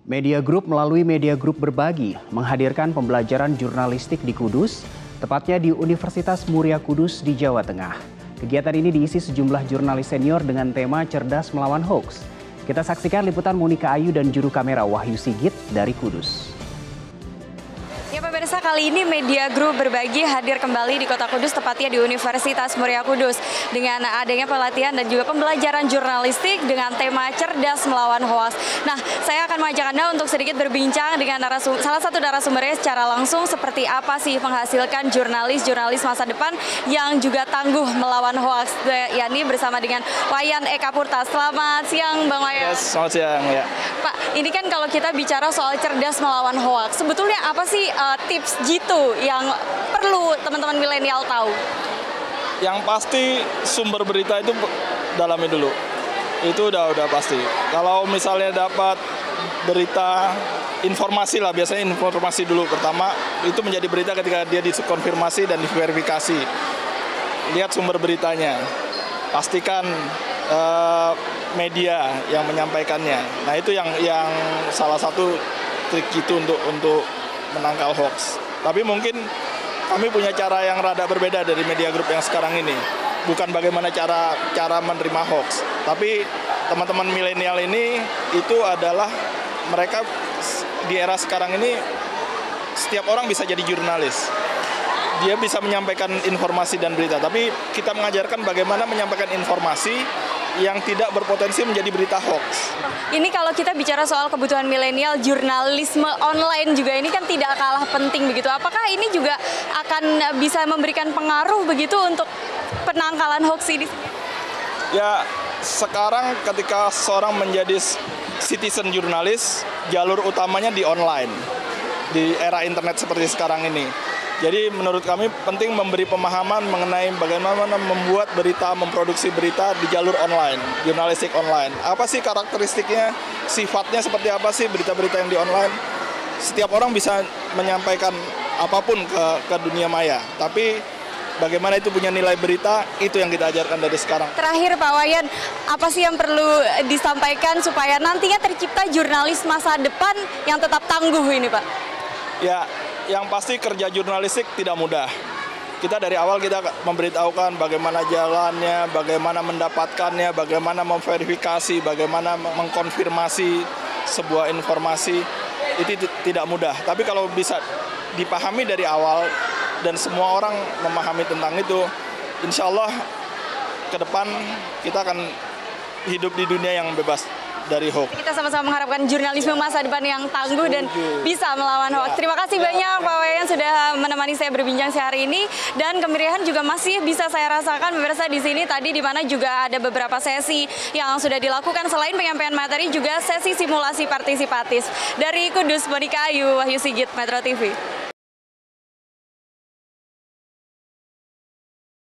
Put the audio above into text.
Media Group melalui Media Group Berbagi menghadirkan pembelajaran jurnalistik di Kudus, tepatnya di Universitas Muria Kudus di Jawa Tengah. Kegiatan ini diisi sejumlah jurnalis senior dengan tema cerdas melawan hoax. Kita saksikan liputan Monika Ayu dan juru kamera Wahyu Sigit dari Kudus. Ya pemirsa, kali ini Media Group Berbagi hadir kembali di Kota Kudus, tepatnya di Universitas Muria Kudus. Dengan adanya pelatihan dan juga pembelajaran jurnalistik dengan tema cerdas melawan hoaks. Nah, saya akan mengajak Anda untuk sedikit berbincang dengan salah satu narasumbernya secara langsung seperti apa sih menghasilkan jurnalis masa depan yang juga tangguh melawan hoaks. Yakni bersama dengan Wayan Eka Purta. Selamat siang Bang Wayan. Yes, selamat siang ya. Pak, ini kan kalau kita bicara soal cerdas melawan hoaks, sebetulnya apa sih tips jitu yang perlu teman-teman milenial tahu? Yang pasti sumber berita itu dalami dulu. Itu udah pasti. Kalau misalnya dapat berita informasi lah, biasanya informasi dulu pertama, itu menjadi berita ketika dia dikonfirmasi dan diverifikasi. Lihat sumber beritanya. Pastikan media yang menyampaikannya. Nah, itu yang salah satu trik itu untuk menangkal hoax. Tapi mungkin kami punya cara yang rada berbeda dari Media Group yang sekarang ini. Bukan bagaimana cara menerima hoax, tapi teman-teman milenial ini itu adalah mereka di era sekarang ini setiap orang bisa jadi jurnalis. Dia bisa menyampaikan informasi dan berita, tapi kita mengajarkan bagaimana menyampaikan informasi yang tidak berpotensi menjadi berita hoax. Ini kalau kita bicara soal kebutuhan milenial, jurnalisme online juga ini kan tidak kalah penting begitu. Apakah ini juga akan bisa memberikan pengaruh begitu untuk penangkalan hoax ini? Ya, sekarang ketika seorang menjadi citizen jurnalis, jalur utamanya di online, di era internet seperti sekarang ini. Jadi menurut kami penting memberi pemahaman mengenai bagaimana membuat berita, memproduksi berita di jalur online, jurnalistik online. Apa sih karakteristiknya, sifatnya seperti apa sih berita-berita yang di online? Setiap orang bisa menyampaikan apapun ke dunia maya, tapi bagaimana itu punya nilai berita, itu yang kita ajarkan dari sekarang. Terakhir Pak Wayan, apa sih yang perlu disampaikan supaya nantinya tercipta jurnalis masa depan yang tetap tangguh ini Pak? Ya, yang pasti kerja jurnalistik tidak mudah. Kita dari awal kita memberitahukan bagaimana jalannya, bagaimana mendapatkannya, bagaimana memverifikasi, bagaimana mengkonfirmasi sebuah informasi. Itu tidak mudah. Tapi kalau bisa dipahami dari awal dan semua orang memahami tentang itu, insya Allah ke depan kita akan hidup di dunia yang bebas dari hoax. Kita sama-sama mengharapkan jurnalisme masa depan yang tangguh dan bisa melawan hoax. Terima kasih banyak Pak Wayan sudah menemani saya berbincang sehari ini, dan kemeriahan juga masih bisa saya rasakan pemirsa di sini tadi, di mana juga ada beberapa sesi yang sudah dilakukan selain penyampaian materi juga sesi simulasi partisipatif. Dari Kudus, Monika Ayu, Wahyu Sigit, Metro TV.